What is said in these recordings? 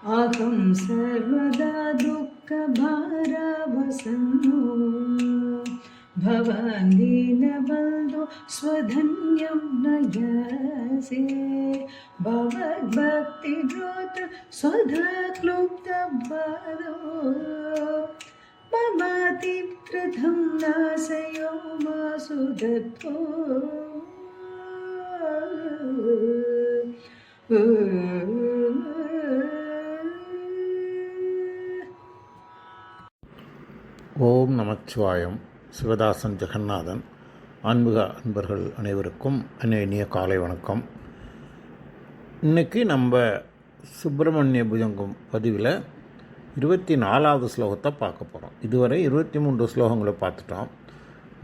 अहं सर्वदा दुःखभारावसन्नो भवान् दीनबन्धो स्वधन्यं नयासे भवद्भक्तिद्रोत स्वधा क्लुप्तबालो ममातिप्रथं नाशयो मासु दत्तो ஓம் நமச்சிவாயம். சிவதாசன் ஜெகநாதன். ஆன்மீக அன்பர்கள் அனைவருக்கும் இனிய காலை வணக்கம். இன்றைக்கி நம்ம சுப்பிரமணிய புஜங்கம் பதிவில் 24வது ஸ்லோகத்தை பார்க்க போகிறோம். இதுவரை 23 ஸ்லோகங்களை பார்த்துட்டோம்.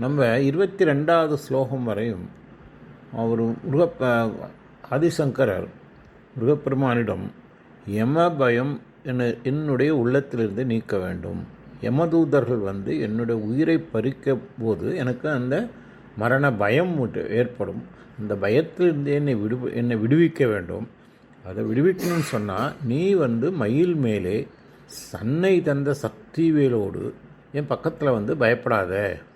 நம்ம 22வது ஸ்லோகம் வரையும் அவர் ஆதிசங்கரர் முருகப்பெருமானிடம் யம பயம் என்னுடைய உள்ளத்திலிருந்து நீக்க வேண்டும், யமதூதர்கள் என்னுடைய உயிரை பறிக்க போது எனக்கு அந்த மரண பயம் ஏற்படும், அந்த பயத்திலிருந்து என்னை விடுவிக்க வேண்டும். அதை விடுவிக்கணும்னு சொன்னால் நீ மயில் மேலே சன்னை தந்த சக்தி வேலோடு என் பக்கத்தில் பயப்படாத.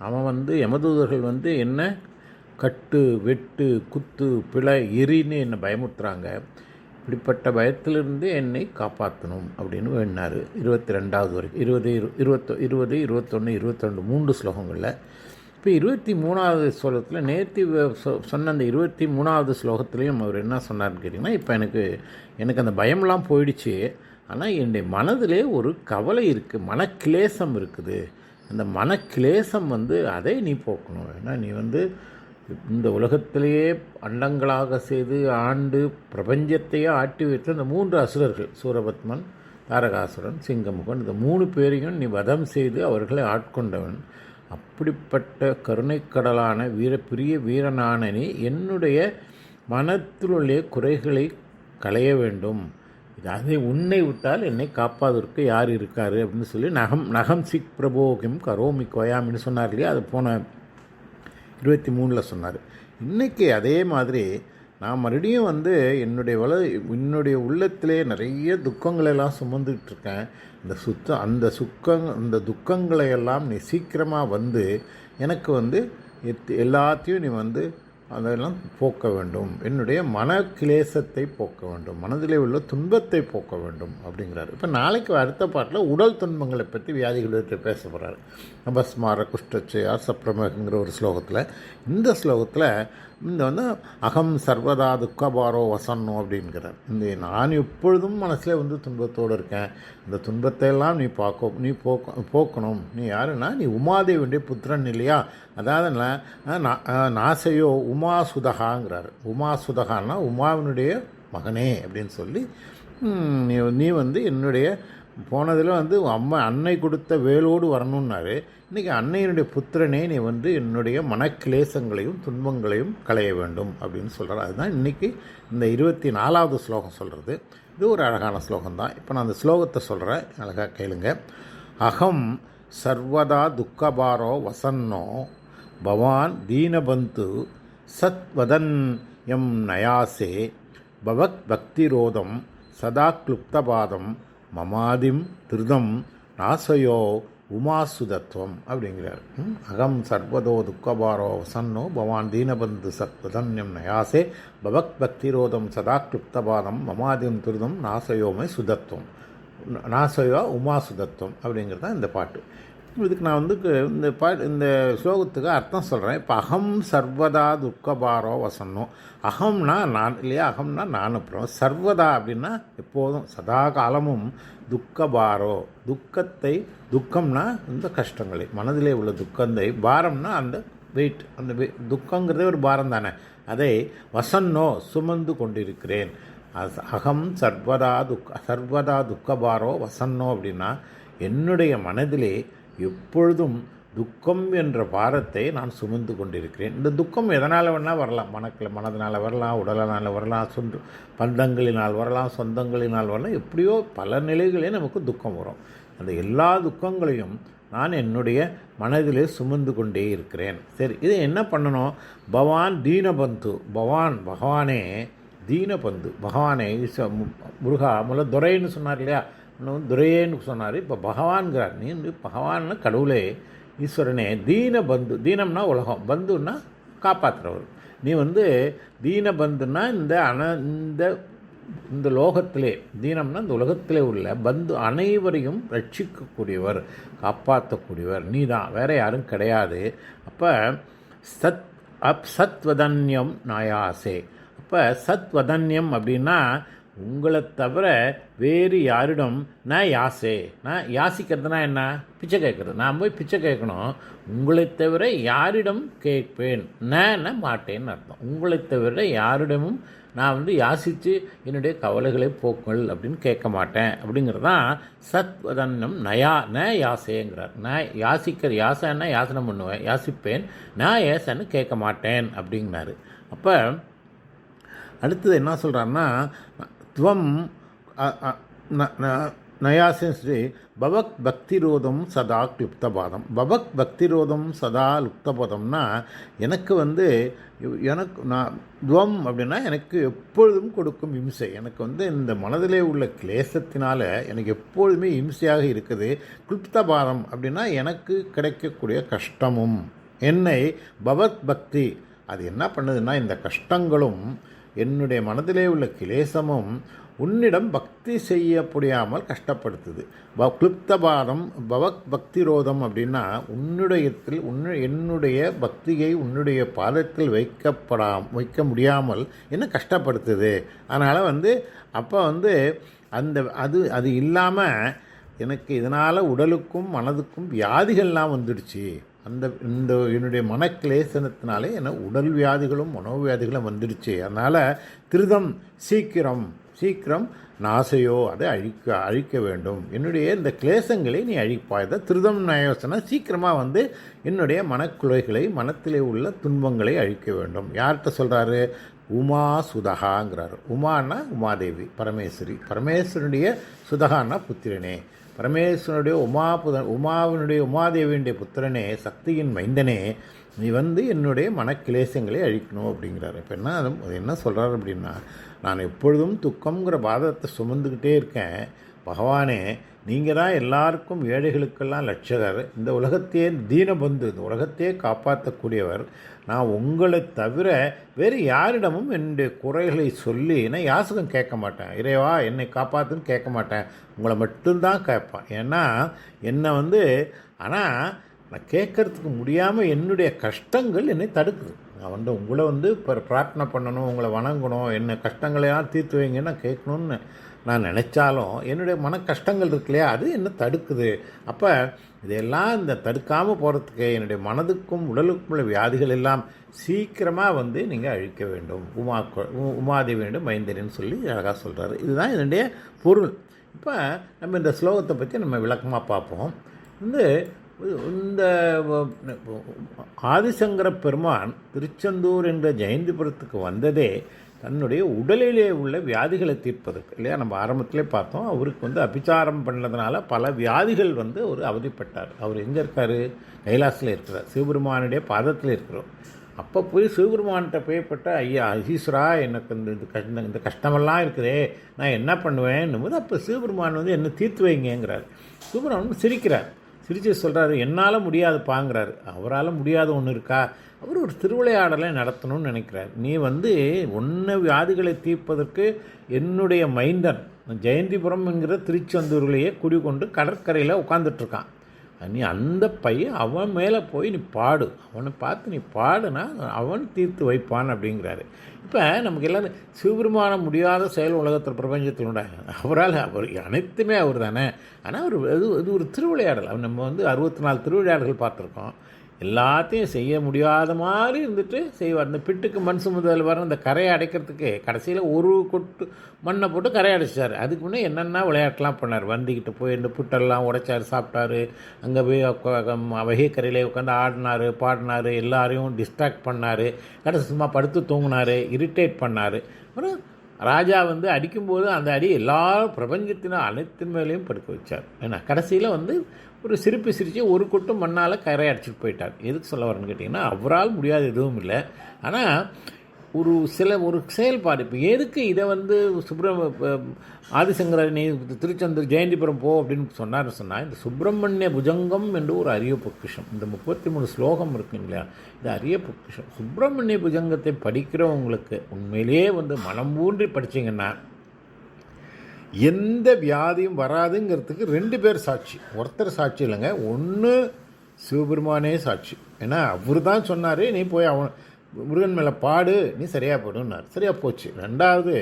அவன் யமதூதர்கள் என்ன கட்டு வெட்டு குத்து பிழை எரின்னு என்னை பயமுறுத்துறாங்க, இப்படிப்பட்ட பயத்திலிருந்து என்னை காப்பாற்றணும் அப்படின்னு வேண்டினார். 22வது வரைக்கும் 20, 21, 22 3 ஸ்லோகங்களில். இப்போ 23வது ஸ்லோகத்தில் நேர்த்தி சொன்ன அந்த 23வது ஸ்லோகத்துலேயும் அவர் என்ன சொன்னார்னு கேட்டிங்கன்னா, இப்போ எனக்கு அந்த பயம்லாம் போயிடுச்சு, ஆனால் என்னுடைய மனதிலே ஒரு கவலை இருக்குது, மனக்கிலேசம் இருக்குது. அந்த மனக்கிலேசம் அதை நீ போக்கணும். ஏன்னா நீ இந்த உலகத்திலேயே அண்டங்களாக செய்து ஆண்டு பிரபஞ்சத்தையே ஆட்டி வைத்த அந்த 3 அசுரர்கள், சூரபத்மன், தாரகாசுரன், சிங்கமுகன், இந்த 3 பேரையும் நீ வதம் செய்து அவர்களை ஆட்கொண்டவன். அப்படிப்பட்ட கருணைக்கடலான பெரிய வீரனான நீ என்னுடைய மனத்திலுள்ள குறைகளை களைய வேண்டும். அதை உன்னை விட்டால் என்னை காப்பாதற்கு யார் இருக்காரு அப்படின்னு சொல்லி நகம் சிக் பிரபோகிம் கரோமி கோயாமின்னு சொன்னார் இல்லையா, அது போன 23 சொன்னார். இன்றைக்கி அதே மாதிரி நான் மறுபடியும் என்னுடைய உள்ளத்திலே நிறைய துக்கங்களெல்லாம் சுமந்துக்கிட்டுருக்கேன். அந்த துக்கங்களையெல்லாம் நீ சீக்கிரமாக எனக்கு எல்லாத்தையும் நீ அதெல்லாம் போக்க வேண்டும், என்னுடைய மனக்கிலேசத்தை போக்க வேண்டும், மனதிலே உள்ள துன்பத்தை போக்க வேண்டும் அப்படிங்கிறாரு. இப்போ நாளைக்கு அடுத்த பாட்டில் உடல் துன்பங்களை பற்றி வியாதிகளை பேச போகிறாரு. அபஸ்மார குஷ்டச்சையார் சப்ரமேகங்கிற ஒரு ஸ்லோகத்தில். இந்த ஸ்லோகத்தில் அகம் சர்வதா துக்கபாரோ வசன்னோ அப்படிங்கிறார். நான் எப்பொழுதும் மனசில் துன்பத்தோடு இருக்கேன், இந்த துன்பத்தை எல்லாம் நீ போக்கணும். நீ யாருன்னா நீ உமாதேவியுடைய புத்திரன் இல்லையா, அதாவது நாசையோ உமாசுதகாங்கிறார். உமாசுதகான்னா உமாவினுடைய மகனே அப்படின்னு சொல்லி நீ என்னுடைய போனதில் அன்னை கொடுத்த வேலோடு வரணுன்னாரு. இன்றைக்கி அன்னையினுடைய புத்திரனே நீ என்னுடைய மனக்கிலேசங்களையும் துன்பங்களையும் களைய வேண்டும் அப்படின்னு சொல்கிறார். அதுதான் இன்றைக்கி இந்த 24வது ஸ்லோகம் சொல்கிறது. இது ஒரு அழகான ஸ்லோகம்தான். இப்போ நான் அந்த ஸ்லோகத்தை சொல்கிறேன், அழகாக கேளுங்க. அகம் சர்வதா துக்கபாரோ வசன்னோ பவான் தீனபந்து சத்வதன் எம் நயாசே பவத் பக்திரோதம் சதா கிளுப்தபாதம் மமாதிம் திருதம் நாசயோ உமாசுதத்துவம் அப்படிங்கிறார். அகம் சர்வதோ துக்கபாரோ வசன்னோ பவான் தீனபந்து சத்வதன்யம் நயாசே பவக் பக்திரோதம் சதா கிளுப்தபாதம் மமாதிம் திருதம் நாசயோமே சுதத்துவம், நாசயோ உமாசுதத்துவம் அப்படிங்கிறது தான் இந்த பாட்டு. இதுக்கு நான் இந்த ஸ்லோகத்துக்கு அர்த்தம் சொல்கிறேன். இப்போ அகம் சர்வதா துக்கபாரோ வசன்னோ. அகம்னா நான் இல்லையா, அகம்னா நான். அப்புறம் சர்வதா அப்படின்னா எப்போதும் சதா காலமும் துக்கபாரோ துக்கம்னா இந்த கஷ்டங்களை, மனதிலே உள்ள துக்கத்தை, பாரம்னா அந்த வெயிட், அந்த துக்கங்கிறதே ஒரு பாரம் தானே, அதை வசன்னோ சுமந்து கொண்டிருக்கிறேன். அகம் சர்வதா துக்கபாரோ வசன்னோ அப்படின்னா என்னுடைய மனதிலே எப்பொழுதும் துக்கம் என்ற பாரத்தை நான் சுமந்து கொண்டிருக்கிறேன். இந்த துக்கம் எதனால் வேணால் வரலாம், மனதினால் வரலாம், உடலினால் வரலாம், பந்தங்களினால் வரலாம், சொந்தங்களினால் வரலாம், எப்படியோ பல நிலைகளே நமக்கு துக்கம் வரும். அந்த எல்லா துக்கங்களையும் நான் என்னுடைய மனதிலே சுமந்து கொண்டே இருக்கிறேன். சரி, இதை என்ன பண்ணணும்? பவான் தீனபந்து, பகவானே தீனபந்து பகவானே முருகா முதல்ல துரைன்னு சொன்னார் இல்லையா, இன்னும் துரையேன்னு சொன்னார், இப்போ பகவான்கிறார். நீ வந்து பகவான்னு கடவுளே ஈஸ்வரனே தீனபந்து, தீனம்னா உலகம், பந்துன்னா காப்பாற்றுறவர். நீ வந்து தீனபந்துன்னா இந்த லோகத்திலே, தீனம்னா இந்த உலகத்திலே உள்ள பந்து அனைவரையும் ரட்சிக்கக்கூடியவர், காப்பாற்றக்கூடியவர் நீ தான், வேறு யாரும் கிடையாது. அப்போ சத்வதன்யம் நாயாசே. அப்போ சத்வதன்யம் அப்படின்னா உங்களை தவிர வேறு யாரிடம் நான் யாசே. நான் யாசிக்கிறதுனா என்ன? பிச்சை கேட்குறது. நான் போய் பிச்சை கேட்கணும். உங்களை தவிர யாரிடம் கேட்பேன், நான் மாட்டேன்னு அர்த்தம். உங்களை தவிர யாரிடமும் நான் வந்து யாசித்து என்னுடைய கவலைகளை போக்குங்கள் அப்படின்னு கேட்க மாட்டேன் அப்படிங்கிறது தான் சத்வதன்னம் ந யாசேங்கிறார். நான் யாசன்னா யாசனம் பண்ணுவேன், யாசிப்பேன், நான் ஏசன்னு கேட்க மாட்டேன் அப்படிங்கிறாரு. அப்போ அடுத்தது என்ன சொல்கிறாருன்னா, துவம் நயாசின் ஸ்ரீ பவக் பக்திரோதம் சதா லுப்தபாதம். பவக் பக்திரோதம் சதா லுப்தபாதம்னா எனக்கு வந்து நான் துவம் அப்படின்னா எனக்கு எப்பொழுதும் கொடுக்கும் இம்சை. எனக்கு வந்து இந்த மனதிலே உள்ள கிளேசத்தினால் எனக்கு எப்பொழுதுமே இம்சையாக இருக்குது. க்ளுப்தபாதம் அப்படின்னா எனக்கு கிடைக்கக்கூடிய கஷ்டமும் என்னை பவத் பக்தி அது என்ன பண்ணுதுன்னா, இந்த கஷ்டங்களும் என்னுடைய மனதிலே உள்ள கிளேசமும் உன்னிடம் பக்தி செய்ய முடியாமல் கஷ்டப்படுத்துது. க்ளுப்தபாதம் பவக் பக்திரோதம் அப்படின்னா என்னுடைய பக்தியை உன்னுடைய பாதத்தில் வைக்க முடியாமல் என்ன கஷ்டப்படுத்துது. அதனால் வந்து அப்போ வந்து அது இல்லாமல் எனக்கு இதனால் உடலுக்கும் மனதுக்கும் வியாதிகள்லாம் வந்துடுச்சு. என்னுடைய மனக்கிளேசனத்தினாலே என்ன உடல் வியாதிகளும் மனோவியாதிகளும் வந்துடுச்சு. அதனால் திருதம் சீக்கிரம் நாசையோ அதை அழிக்க வேண்டும். என்னுடைய இந்த கிளேசங்களை நீ அழிப்பாய். திருதம் நயோசனை சீக்கிரமாக வந்து என்னுடைய மனக்குலைகளை, மனத்திலே உள்ள துன்பங்களை அழிக்க வேண்டும். யார்கிட்ட சொல்கிறாரு? உமா சுதகாங்கிறார். உமானா உமாதேவி, பரமேஸ்வரனுடைய சுதகான்னா புத்திரனே, பரமேஸ்வரனுடைய உமாதேவியுடைய புத்திரனே, சக்தியின் மைந்தனே, நீ வந்து என்னுடைய மனக்கிளேசங்களை அழிக்கணும் அப்படிங்கிறாரு. இப்போ என்ன சொல்கிறாரு அப்படின்னா, நான் எப்பொழுதும் துக்கங்கிற பாதத்தை சுமந்துக்கிட்டே இருக்கேன். பகவானே, நீங்கள் தான் எல்லாருக்கும் ஏழைகளுக்கெல்லாம் லட்சகர், இந்த உலகத்தையே தீனபந்து, இந்த உலகத்தையே காப்பாற்றக்கூடியவர். நான் உங்களை தவிர வேறு யாரிடமும் என்னுடைய குறைகளை சொல்லி நான் யாசகம் கேட்க மாட்டேன். இறைவா என்னை காப்பாற்றுன்னு கேட்க மாட்டேன், உங்களை மட்டும்தான் கேட்பேன். ஏன்னா என்னை வந்து ஆனால் நான் கேட்கறதுக்கு முடியாமல் என்னுடைய கஷ்டங்கள் என்னை தடுக்குது. நான் வந்து உங்களை வந்து இப்போ பிரார்த்தனை பண்ணணும், உங்களை வணங்கணும், என்ன கஷ்டங்களையெல்லாம் தீர்த்து வைங்கன்னு நான் கேட்கணுன்னு நான் நினச்சாலும் என்னுடைய மன கஷ்டங்கள் இருக்கு இல்லையா, அது என்ன தடுக்குது. அப்போ இதெல்லாம் இந்த தடுக்காமல் போகிறதுக்கு என்னுடைய மனதுக்கும் உடலுக்கும் உள்ள வியாதிகள் எல்லாம் சீக்கிரமாக வந்து நீங்கள் அழிக்க வேண்டும். உமாதேவி வேண்டும் மைந்தரின்னு சொல்லி அழகாக சொல்கிறாரு. இதுதான் இதனுடைய பொருள். இப்போ நம்ம இந்த ஸ்லோகத்தை பற்றி நம்ம விளக்கமாக பார்ப்போம். இந்த ஆதிசங்கர பெருமான் திருச்செந்தூர் என்ற ஜெயந்திபுரத்துக்கு வந்ததே தன்னுடைய உடலிலே உள்ள வியாதிகளை தீர்ப்பதற்கு இல்லையா. நம்ம ஆரம்பத்திலே பார்த்தோம், அவருக்கு வந்து அபிச்சாரம் பண்ணதுனால பல வியாதிகள் வந்து அவர் அவதிப்பட்டார். அவர் எங்கே இருக்கார்? கைலாசில் இருக்கிறார், சிவபெருமானுடைய பாதத்தில் இருக்கிறோம். அப்போ போய் சிவபெருமான்கிட்ட போய்பட்ட, ஐயா ஈஸ்வரா எனக்கு இந்த கஷ்டமெல்லாம் இருக்குதே, நான் என்ன பண்ணுவேன் போது அப்போ சிவபெருமான் வந்து என்ன தீர்த்து வைங்கிறார். சிவபெருமான் சிரிக்கிறார். சிரிச்சு சொல்கிறாரு, என்னால் முடியாதுப்பாங்கிறாரு. அவரால் முடியாத ஒன்று இருக்கா? அவர் ஒரு திருவிளையாடலை நடத்தணும்னு நினைக்கிறார். நீ வந்து வியாதிகளை தீர்ப்பதற்கு என்னுடைய மைந்தன் ஜெயந்திபுரம் என்கிற திருச்செந்தூரிலேயே குடிகொண்டு கடற்கரையில் உட்காந்துட்ருக்கான். நீ அந்த பையன் அவன் மேலே போய் நீ பாடு, அவனை பார்த்து நீ பாடுனா அவன் தீர்த்து வைப்பான் அப்படிங்கிறாரு. இப்போ நமக்கு எல்லோரும் சிவபெருமான முடியாத செயல் உலகத்தில் பிரபஞ்சத்தில் உண்டா? அவர் அனைத்துமே அவர் தானே. ஆனால் இது ஒரு திருவிளையாடல். நம்ம வந்து 64 திருவிளையாடல்கள் பார்த்துருக்கோம். எல்லாத்தையும் செய்ய முடியாத மாதிரி இருந்துட்டு செய்வார். இந்த பிட்டுக்கு மண் சுமதல் வர அந்த கரையை அடைக்கிறதுக்கு கடைசியில் ஒரு கொட்டு மண்ணை போட்டு கரையை அடைச்சார். அதுக்கு முன்னே என்னென்னா விளையாட்டுலாம் பண்ணார். வந்திக்கிட்டு போய் இந்த புட்டெல்லாம் உடைச்சார், சாப்பிட்டாரு. அங்கே போய் வகைக்கரையிலே உட்காந்து ஆடினார், பாடினார், எல்லாரையும் டிஸ்ட்ராக்ட் பண்ணார். கடைசி சும்மா படுத்து தூங்கினார், இரிட்டேட் பண்ணார். அப்புறம் ராஜா வந்து அடிக்கும்போது அந்த அடி எல்லா பிரபஞ்சத்தின அனைத்தின் மேலேயும் படுக்க வச்சார். ஏன்னா கடைசியில் வந்து ஒரு சிரித்து ஒரு கொட்டு மண்ணால் கரை அடிச்சுட்டு போயிட்டார். எதுக்கு சொல்ல வரேன்னு கேட்டிங்கன்னா, அவரால் முடியாது எதுவும் இல்லை. ஆனால் ஒரு செயல்பாடு. இப்போ எதுக்கு இதை வந்து ஆதிசங்கரர் நீ திருச்செந்தூர் ஜெயந்திபுரம் போ அப்படின்னு சொன்னால் இந்த சுப்பிரமணிய புஜங்கம் என்று ஒரு அரிய பொக்கிஷம், இந்த 33 ஸ்லோகம் இருக்குங்க இல்லையா, இது அரிய பொக்கிஷம். சுப்பிரமணிய புஜங்கத்தை படிக்கிறவங்களுக்கு உண்மையிலேயே வந்து மனம் ஊன்றி படித்தீங்கன்னா எந்த வியாதியும் வராதுங்கிறதுக்கு 2 பேர் சாட்சி. ஒருத்தர் சாட்சி இல்லைங்க, ஒன்று சிவபெருமானே சாட்சி. ஏன்னா அவர் தான் சொன்னார், நீ போய் அவன் முருகன் மேலே பாடு, நீ சரியாக போடுன்னார், சரியாக போச்சு. 2வது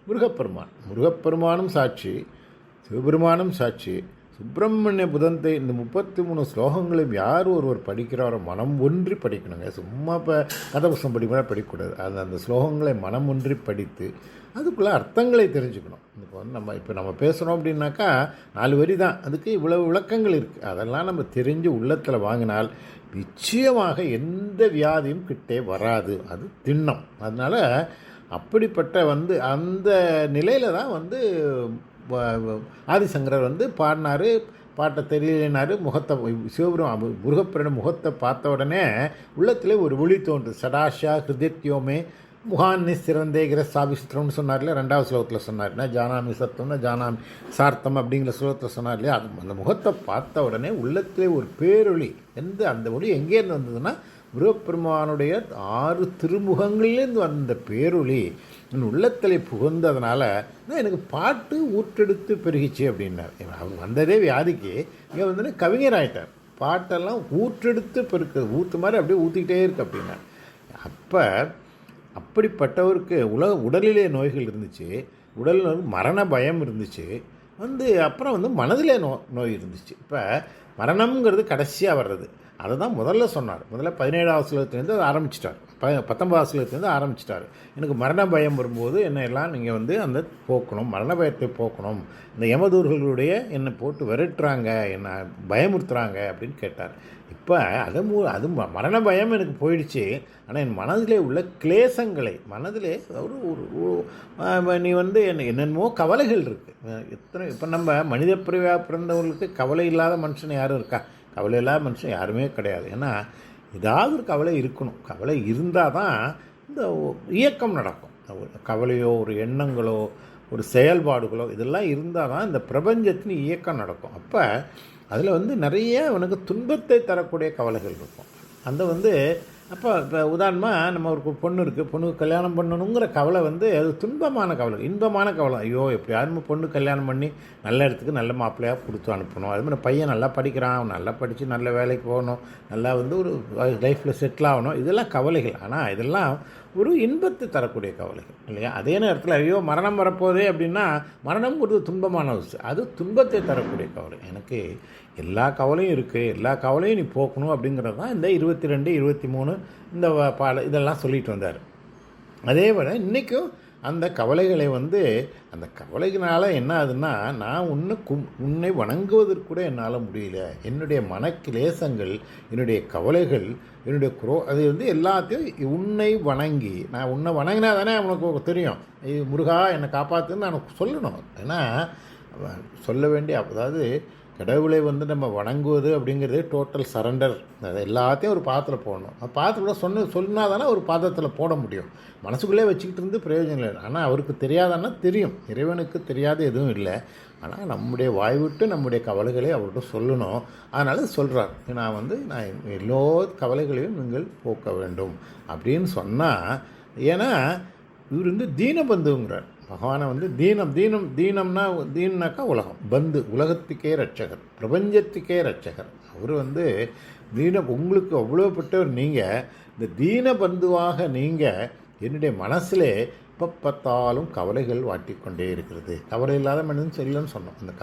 முருகப்பெருமானும் சாட்சி, சிவபெருமானும் சாட்சி. சுப்பிரமணிய புதந்தை இந்த 33 ஸ்லோகங்களையும் யார் ஒருவர் படிக்கிறாரோ மனம் ஒன்றி படிக்கணுங்க. சும்மா இப்போ கதை புஸ்தகம் படிக்கலாம் படிக்கக்கூடாது. அந்த ஸ்லோகங்களை மனம் ஒன்றி படித்து அதுக்குள்ளே அர்த்தங்களை தெரிஞ்சுக்கணும். இப்போ வந்து நம்ம பேசுகிறோம் அப்படின்னாக்கா 4 வரி தான், அதுக்கு இவ்வளவு விளக்கங்கள் இருக்குது. அதெல்லாம் நம்ம தெரிஞ்சு உள்ளத்தில் வாங்கினால் நிச்சயமாக எந்த வியாதியும் கிட்டே வராது. அது திண்ணம். அதனால் அப்படிப்பட்ட வந்து அந்த நிலையில் தான் வந்து ஆதிசங்கரர் வந்து பாடினார். பாட்டை தெரியலினார். முருகப்பெருமான் முகத்தை பார்த்த உடனே உள்ளத்திலே ஒரு ஒளி தோன்று. சடாஷா ஹிருதித்யோமே முகான்னி சிறந்தேகிற சாபிஸ்திரம்னு சொன்னார் இல்லையா, 2வது ஸ்லோகத்தில் சொன்னார். ஜானாமி சத்தம்னா ஜானாமி சார்த்தம் அப்படிங்கிற ஸ்லோகத்தில் சொன்னார் இல்லையா. அந்த முகத்தை பார்த்த உடனே உள்ளத்திலே ஒரு பேரொளி. அந்த ஒளி எங்கேருந்து வந்ததுன்னா முருகப்பெருமானுடைய 6 திருமுகங்கள்லேருந்து வந்த பேரொளி என் உள்ளத்திலே புகுந்ததுனால எனக்கு பாட்டு ஊற்றெடுத்து பெருகிச்சு அப்படின்னார். அவர் வந்ததே வியாதிக்கு, இங்கே வந்து கவிஞர் ஆகிட்டார். பாட்டெல்லாம் ஊற்றெடுத்து பெருக்கு, ஊற்று மாதிரி அப்படியே ஊற்றிக்கிட்டே இருக்கு அப்படின்னார். அப்போ அப்படிப்பட்டவருக்கு உடலிலே நோய்கள் இருந்துச்சு, உடலில் மரண பயம் இருந்துச்சு, அப்புறம் மனதிலே நோய் இருந்துச்சு. இப்போ மரணம்ங்கிறது கடைசியாக வர்றது, அதை தான் முதல்ல சொன்னார். முதல்ல 17வது ஸ்லோகத்துலேருந்து அதை ஆரம்பிச்சிட்டார், 19வது ஸ்லோகத்துலேருந்து ஆரம்பிச்சிட்டார். எனக்கு மரண பயம் வரும்போது என்ன எல்லாம் நீங்கள் அந்த போக்கணும், மரண பயத்தை போக்கணும். இந்த யமதூர்களுடைய என்னை போட்டு விரட்டுறாங்க, என்னை பயமுறுத்துறாங்க அப்படின்னு கேட்டார். இப்போ அது மரண பயம் எனக்கு போயிடுச்சு. ஆனால் என் மனதிலே உள்ள கிளேசங்களை, மனதிலே நீ என்னென்னமோ கவலைகள் இருக்குது. இப்போ நம்ம மனித பிரிவாக பிறந்தவர்களுக்கு கவலை இல்லாத மனுஷன் யாரும் இருக்கா? கவலை இல்லாத மனுஷன் யாருமே கிடையாது. ஏன்னா ஏதாவது ஒரு கவலை இருக்கணும். கவலை இருந்தால் தான் இந்த இயக்கம் நடக்கும். கவலையோ ஒரு எண்ணங்களோ ஒரு செயல்பாடுகளோ இதெல்லாம் இருந்தால் தான் இந்த பிரபஞ்சத்தின் இயக்கம் நடக்கும். அப்போ அதில் நிறைய உனக்கு துன்பத்தை தரக்கூடிய கவலைகள் இருக்கும். அப்போ இப்போ உதாரணமாக நம்ம ஒரு பொண்ணு இருக்குது, பொண்ணுக்கு கல்யாணம் பண்ணணுங்கிற கவலை அது துன்பமான கவலை. இன்பமான கவலை, ஐயோ எப்படி யாரும் பொண்ணு கல்யாணம் பண்ணி நல்ல இடத்துக்கு நல்ல மாப்பிள்ளையாக கொடுத்து அனுப்பணும். அதுமாதிரி பையன் நல்லா படிக்கிறான், அவன் நல்லா படித்து நல்ல வேலைக்கு போகணும், நல்லா ஒரு லைஃப்பில் செட்டில் ஆகணும். இதெல்லாம் கவலைகள். ஆனால் இதெல்லாம் ஒரு இன்பத்தை தரக்கூடிய கவலைகள் இல்லையா? அதே நேரத்தில் ஐயோ மரணம் வரப்போதே அப்படின்னா மரணம் ஒரு துன்பமான விஷயம், அது துன்பத்தை தரக்கூடிய கவலை. எனக்கு எல்லா கவலையும் இருக்குது, எல்லா கவலையும் நீ போக்கணும் அப்படிங்கிறது தான் இந்த 22, 23 இந்த இதெல்லாம் சொல்லிட்டு வந்தார். அதே போல் இன்றைக்கும் அந்த கவலைகளை அந்த கவலைகளால் என்ன ஆகுதுன்னா, நான் உன்னை வணங்குவதற்கு கூட என்னால் முடியல. என்னுடைய மனக்கிலேசங்கள், என்னுடைய கவலைகள், என்னுடைய அது எல்லாத்தையும் உன்னை வணங்கி, நான் உன்னை வணங்கினா தானே உனக்கு தெரியும், முருகா என்னை காப்பாற்றுன்னு நான் சொல்லணும். ஏன்னா சொல்ல வேண்டிய, அதாவது கடவுளை நம்ம வணங்குவது அப்படிங்கிறது டோட்டல் சரண்டர். அது எல்லாத்தையும் ஒரு பாதத்தில் போடணும். அந்த பாதத்தில் சொன்னால் தானே ஒரு பாதத்தில் போட முடியும். மனசுக்குள்ளே வச்சுக்கிட்டு இருந்து பிரயோஜனம் இல்லை. ஆனால் அவருக்கு தெரியாதானா தெரியும், இறைவனுக்கு தெரியாத எதுவும் இல்லை. ஆனால் நம்முடைய வாய் விட்டு நம்முடைய கவலைகளை அவர்கிட்ட சொல்லணும். அதனால் சொல்கிறார், நான் எல்லோ கவலைகளையும் நீங்கள் போக்க வேண்டும் அப்படின்னு சொன்னால். ஏன்னா இவர் தீனபந்துங்கிறார். பகவானை தீனம்னா தீனம்னாக்கா உலகம், பந்து உலகத்துக்கே ரட்சகர், பிரபஞ்சத்துக்கே ரட்சகர். அவர் உங்களுக்கு அவ்வளோப்பட்டவர். நீங்கள் இந்த தீனபந்துவாக நீங்கள் என்னுடைய மனசிலே எப்போ பார்த்தாலும் கவலைகள் வாட்டிக்கொண்டே இருக்கிறது. கவலை இல்லாத மனிதன் சரியில்லைன்னு சொன்னோம். அந்த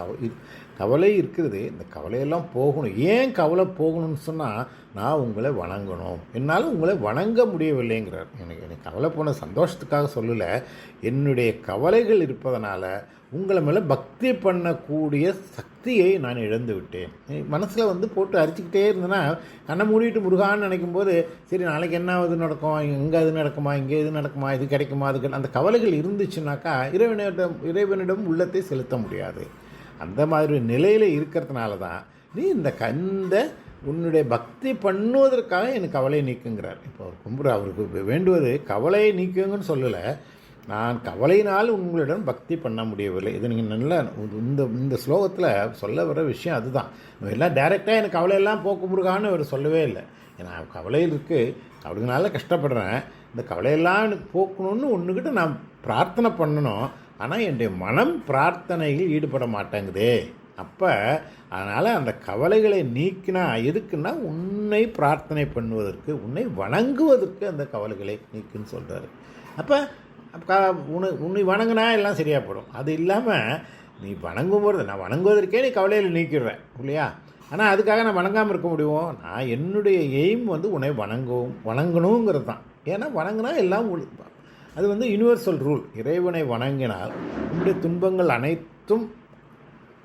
கவலை இருக்கிறது, இந்த கவலையெல்லாம் போகணும். ஏன் கவலை போகணும்னு சொன்னால், நான் உங்களை வணங்கணும், என்னால் உங்களை வணங்க முடியவில்லைங்கிறார். எனக்கு கவலை போன சந்தோஷத்துக்காக சொல்லலை, என்னுடைய கவலைகள் இருப்பதனால உங்களை மேலே பக்தி பண்ணக்கூடிய சக்தியை நான் இழந்து விட்டேன். மனசில் போட்டு அரிச்சிக்கிட்டே இருந்தேன்னா, கண்ணை மூடிட்டு முருகான்னு நினைக்கும் போது, சரி நாளைக்கு என்ன இது நடக்கும், இங்கே அது நடக்குமா, இங்கே இது நடக்குமா, இது கிடைக்குமா, அதுக்கு அந்த கவலைகள் இருந்துச்சுனாக்கா இறைவனிடம் உள்ளத்தை செலுத்த முடியாது. அந்த மாதிரி நிலையில் இருக்கிறதுனால தான் நீ இந்த உன்னுடைய பக்தி பண்ணுவதற்காக எனக்கு கவலையை நீக்குங்கிறார். இப்போ அவருக்கு வேண்டுவது கவலையை நீக்குங்கன்னு சொல்லலை, நான் கவலையினால் உங்களிடம் பக்தி பண்ண முடியவில்லை. இது நீங்கள் நல்லா இந்த ஸ்லோகத்தில் சொல்ல வர விஷயம் அதுதான். எல்லாம் டைரெக்டாக எனக்கு கவலையெல்லாம் போக்கு முருகான்னு அவர் சொல்லவே இல்லை. ஏன்னா கவலையில் இருக்குது, கவலைனால கஷ்டப்படுறேன், இந்த கவலையெல்லாம் எனக்கு போக்கணும்னு ஒன்றுக்கிட்ட நான் பிரார்த்தனை பண்ணணும். ஆனால் என்னுடைய மனம் பிரார்த்தனையில் ஈடுபட மாட்டேங்குதே. அப்போ அதனால் அந்த கவலைகளை நீக்கினா எதுக்குன்னா உன்னை பிரார்த்தனை பண்ணுவதற்கு, உன்னை வணங்குவதற்கு அந்த கவலைகளை நீக்குன்னு சொல்கிறாரு. அப்போ உன்னை வணங்கினா எல்லாம் சரியாக போடும். அது இல்லாமல் நீ வணங்கும்போது நான் வணங்குவதற்கே நீ கவலையில் நீக்கிடுறேன் இல்லையா? ஆனால் அதுக்காக நான் வணங்காமல் இருக்க முடியும்? நான் என்னுடைய எய்ம் உன்னை வணங்கணுங்கிறது தான். ஏன்னா வணங்கினா எல்லாம் அது யூனிவர்சல் ரூல். இறைவனை வணங்கினால் உன்னுடைய துன்பங்கள் அனைத்தும்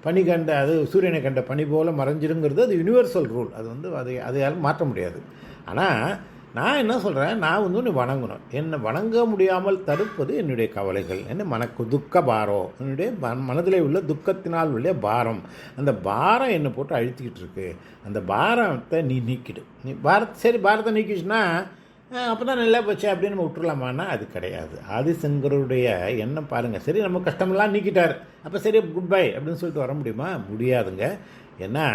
பனி கண்ட சூரியனை கண்ட பனி போல மறைஞ்சிருங்கிறது அது யூனிவர்சல் ரூல். அது யாரும் மாற்ற முடியாது. ஆனால் நான் என்ன சொல்கிறேன், நான் உன்னை வணங்கணும். என்னை வணங்க முடியாமல் தடுப்பது என்னுடைய கவலைகள், என்ன துக்க பாரம், என்னுடைய மனதில் உள்ள துக்கத்தினால் உள்ள பாரம். அந்த பாரம் என்னை போட்டு அழுத்திக்கிட்டு இருக்கு. அந்த பாரத்தை நீ நீக்கிடு. நீ பாரத்தை நீக்கிச்சுன்னா அப்போ தான் நல்லா போச்சு அப்படின்னு நம்ம விட்டுருலாமான்னா அது கிடையாது. ஆதிசங்கருடைய எண்ணம் பாருங்கள். சரி, நம்ம கஷ்டமெல்லாம் நீக்கிட்டார், அப்போ சரி குட் பை அப்படின்னு சொல்லிட்டு வர முடியுமா? முடியாதுங்க. ஏன்னா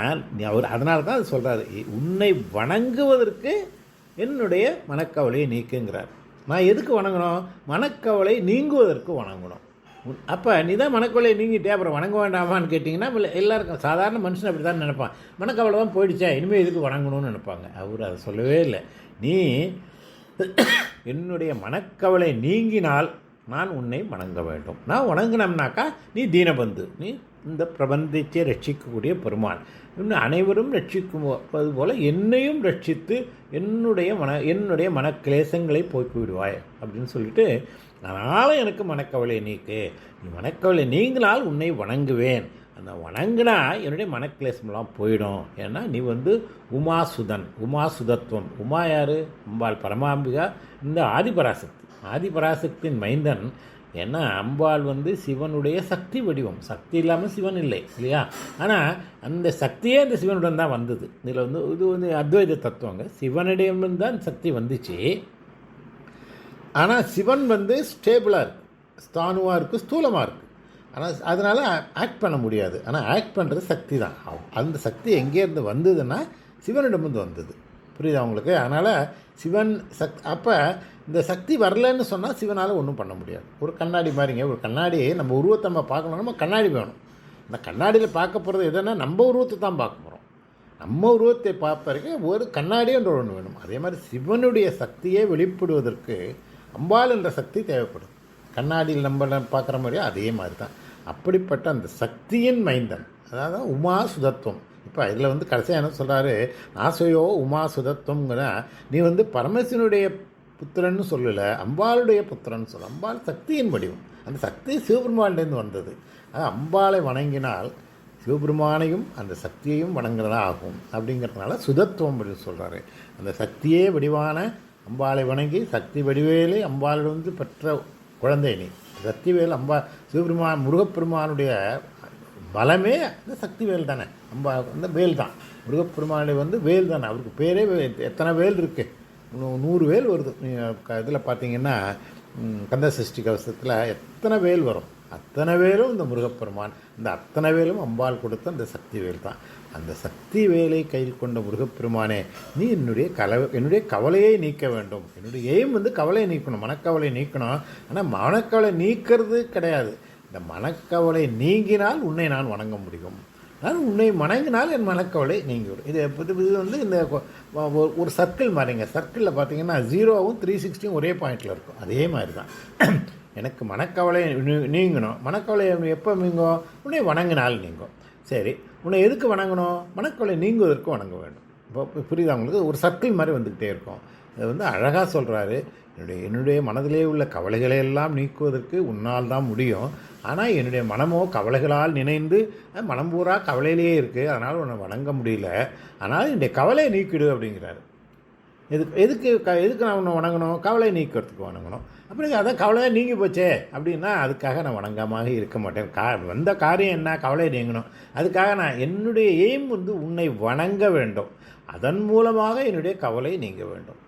அவர் அதனால தான் அது சொல்கிறாரு, உன்னை வணங்குவதற்கு என்னுடைய மனக்கவலையை நீக்குங்கிறார். நான் எதுக்கு வணங்கணும்? மனக்கவலை நீங்குவதற்கு வணங்கணும். அப்போ நீ தான் மனக்கவலையை நீங்கிட்டே அப்புறம் வணங்க வேண்டாமான்னு கேட்டிங்கன்னா எல்லாருக்கும் சாதாரண மனுஷன் அப்படி தான் நினைப்பான். மனக்கவலை தான் போயிடுச்சா, இனிமேல் எதுக்கு வணங்கணும்னு நினைப்பாங்க. அவர் அதை சொல்லவே இல்லை. நீ என்னுடைய மனக்கவலை நீங்கினால் நான் உன்னை வணங்க வேண்டும். நான் வணங்கினோம்னாக்கா நீ தீனபந்து, நீ இந்த பிரபந்தத்தை ரட்சிக்கக்கூடிய பெருமான், இன்னும் அனைவரும் ரட்சிக்கும்போது போல் என்னையும் ரட்சித்து என்னுடைய மனக்கிளேசங்களை போய்விடுவாய் அப்படின்னு சொல்லிட்டு, அதனால் எனக்கு மனக்கவலை நீக்கு, நீ மனக்கவலை நீங்கினால் உன்னை வணங்குவேன். அந்த வணங்கினா என்னுடைய மனக்கிளேசமெல்லாம் போயிடும். ஏன்னா நீ உமாசுதன், உமாசுதத்துவம். உமா யார்? அம்பாள் பரமாம்பிகா, இந்த ஆதிபராசக்தியின் மைந்தன். ஏன்னா அம்பாள் சிவனுடைய சக்தி வடிவம். சக்தி இல்லாமல் சிவன் இல்லை இல்லையா? ஆனால் அந்த சக்தியே அந்த சிவனுடன் தான் வந்தது. இதில் இது அத்வைத தத்துவங்க. சிவனிடம் தான் சக்தி வந்துச்சு. ஆனால் சிவன் ஸ்டேபிளாக இருக்குது, ஸ்தானுவாக இருக்குது, ஸ்தூலமாக இருக்குது. ஆனால் அதனால் ஆக்ட் பண்ண முடியாது. ஆனால் ஆக்ட் பண்ணுறது சக்தி தான். அந்த சக்தி எங்கேருந்து வந்ததுன்னா சிவனிடமிருந்து வந்தது. புரியுதா உங்களுக்கு? அதனால் சிவன் அப்போ இந்த சக்தி வரலன்னு சொன்னால் சிவனால் ஒன்றும் பண்ண முடியாது. ஒரு கண்ணாடி மாதிரிங்க. ஒரு கண்ணாடி நம்ம உருவத்தை நம்ம பார்க்கணும், நம்ம கண்ணாடி வேணும். அந்த கண்ணாடியில் பார்க்க போகிறது எதுனா நம்ம உருவத்தை தான் பார்க்க போகிறோம். நம்ம உருவத்தை பார்ப்பதற்கு ஒரு கண்ணாடின்ற ஒன்று வேணும். அதே மாதிரி சிவனுடைய சக்தியை வெளிப்படுவதற்கு அம்பாள் என்ற சக்தி தேவைப்படும். கண்ணாடியில் நம்ம பார்க்குற மாதிரியும் அதே மாதிரி தான். அப்படிப்பட்ட அந்த சக்தியின் மைந்தன், அதாவது உமா சுதத்துவம். இப்போ இதில் கடைசியாக என்ன சொல்கிறாரு, நாசையோ உமா சுதத்துவங்கிற நீ பரமசிவனுடைய புத்திரன்னு சொல்லலை, அம்பாளுடைய புத்திரன்னு சொல்ல. அம்பாள் சக்தியின் வடிவம். அந்த சக்தி சிவபெருமானிலேருந்து வந்தது. அது அம்பாளை வணங்கினால் சிவபெருமானையும் அந்த சக்தியையும் வணங்குறதா ஆகும். அப்படிங்கிறதுனால சுதத்துவம் அப்படின்னு சொல்கிறாரு. அந்த சக்தியே வடிவான அம்பாளை வணங்கி, சக்தி வடிவேலை அம்பாளிடம் பெற்ற குழந்தை நீ. சக்திவேல் சிவபெருமான் முருகப்பெருமானுடைய பலமே அந்த சக்திவேல் தானே. வேல் தான் முருகப்பெருமானுடைய வேல் தானே. அவருக்கு பேரே எத்தனை வேல் இருக்குது? 100 வேல் வருது. இதில் பார்த்தீங்கன்னா கந்த சஷ்டி கவசத்தில் எத்தனை வேல் வரும், அத்தனை வேலும் இந்த முருகப்பெருமான். இந்த அத்தனை வேலும் அம்பாள் கொடுத்த அந்த சக்தி வேல் தான். அந்த சக்தி வேலை கையில் கொண்ட முருகப்பெருமானே, நீ என்னுடைய கவலையை நீக்க வேண்டும். என்னுடைய எய்ம் கவலையை நீக்கணும், மனக்கவலை நீக்கணும். ஆனால் மனக்கவலை நீக்கிறது கிடையாது. இந்த மனக்கவலை நீங்கினால் உன்னை நான் வணங்க முடியும். நான் உன்னை வணங்கினால் என் மனக்கவலை நீங்கிவிடும். இது இந்த ஒரு சர்க்கிள் மாதிரிங்க. சர்க்கிளில் பார்த்தீங்கன்னா 0வும் 360 ஒரே பாயிண்டில் இருக்கும். அதே மாதிரி தான் எனக்கு மனக்கவலை நீங்கணும். மனக்கவலை எப்போ நீங்கும்? உன்னை வணங்கினால் நீங்கும். சரி, உன்னை எதுக்கு வணங்கணும்? மனக்கவலை நீங்குவதற்கு வணங்க வேண்டும். இப்போ புரியுதா உங்களுக்கு? ஒரு சர்க்கிள் மாதிரி வந்துக்கிட்டே இருக்கும். அது அழகாக சொல்கிறாரு, என்னுடைய மனதிலே உள்ள கவலைகளை எல்லாம் நீக்குவதற்கு உன்னால் தான் முடியும். ஆனால் என்னுடைய மனமோ கவலைகளால் நினைந்து மனம் பூரா கவலையிலேயே இருக்குது, அதனால் உன்னை வணங்க முடியல. ஆனால் என்னுடைய கவலையை நீக்கிடு அப்படிங்கிறாரு. எதுக்கு நான் உன்னை வணங்கணும்? கவலை நீக்கிறதுக்கு வணங்கணும். அப்புறம் அதான் கவலை தான் நீங்கி போச்சே அப்படின்னா அதுக்காக நான் வணங்காமல் இருக்க மாட்டேன். வந்த காரியம் என்ன? கவலை நீங்கணும். அதுக்காக நான் என்னுடைய எய்ம் வந்து உன்னை வணங்க வேண்டும், அதன் மூலமாக என்னுடைய கவலை நீங்க வேண்டும்.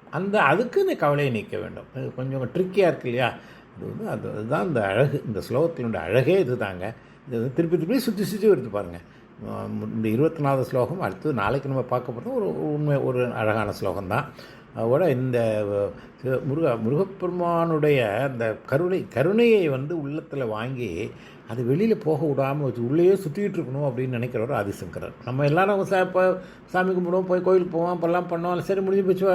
அதுக்கு இந்த கவலையை நீக்க வேண்டும். இது கொஞ்சம் ட்ரிக்கியாக இருக்கு இல்லையா? இது வந்து அதுதான் இந்த அழகு, இந்த ஸ்லோகத்தினுடைய அழகே இது தாங்க. இது வந்து திருப்பி சுற்றி வருது பாருங்கள். இந்த 24வது ஸ்லோகம் அடுத்தது நாளைக்கு நம்ம பார்க்க போகிறது ஒரு அழகான ஸ்லோகம்தான். அதோட இந்த முருகப்பெருமானுடைய அந்த கருணையை வந்து உள்ளத்தில் வாங்கி அது வெளியில் போக விடாமல் வச்சு உள்ளேயே சுற்றிக்கிட்டு இருக்கணும் அப்படின்னு நினைக்கிறவர் ஆதிசங்கரர். நம்ம எல்லோரும் இப்போ சாமி கும்பிடுவோம், போய் கோயிலுக்கு போவோம், இப்போல்லாம் பண்ணுவோம், சரி முடிஞ்சு போச்சு,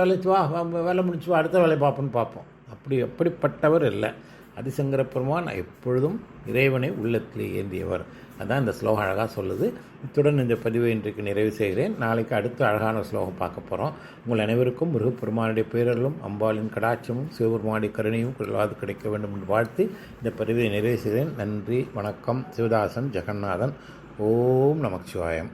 வேலை முடிச்சு வா, அடுத்த வேலையை பார்ப்போம். அப்படிப்பட்டவர் இல்லை ஆதிசங்கர பெருமான். எப்பொழுதும் இறைவனை உள்ளத்தில் ஏந்தியவர். அதான் இந்த ஸ்லோகம் அழகாக சொல்லுது. இத்துடன் இந்த பதிவை இன்றைக்கு நிறைவு செய்கிறேன். நாளைக்கு அடுத்த அழகான ஸ்லோகம் பார்க்க போகிறோம். உங்கள் அனைவருக்கும் முருகப்பெருமானுடைய பேரலும் அம்பாளின் கடாட்சமும் சிவபெருமானுடைய கருணையும் குறைவாது கிடைக்க வேண்டும் என்று வாழ்த்து இந்த பதிவை நிறைவு செய்கிறேன். நன்றி, வணக்கம். சிவதாசன், ஜெகநாதன். ஓம் நமச்சிவாயம்.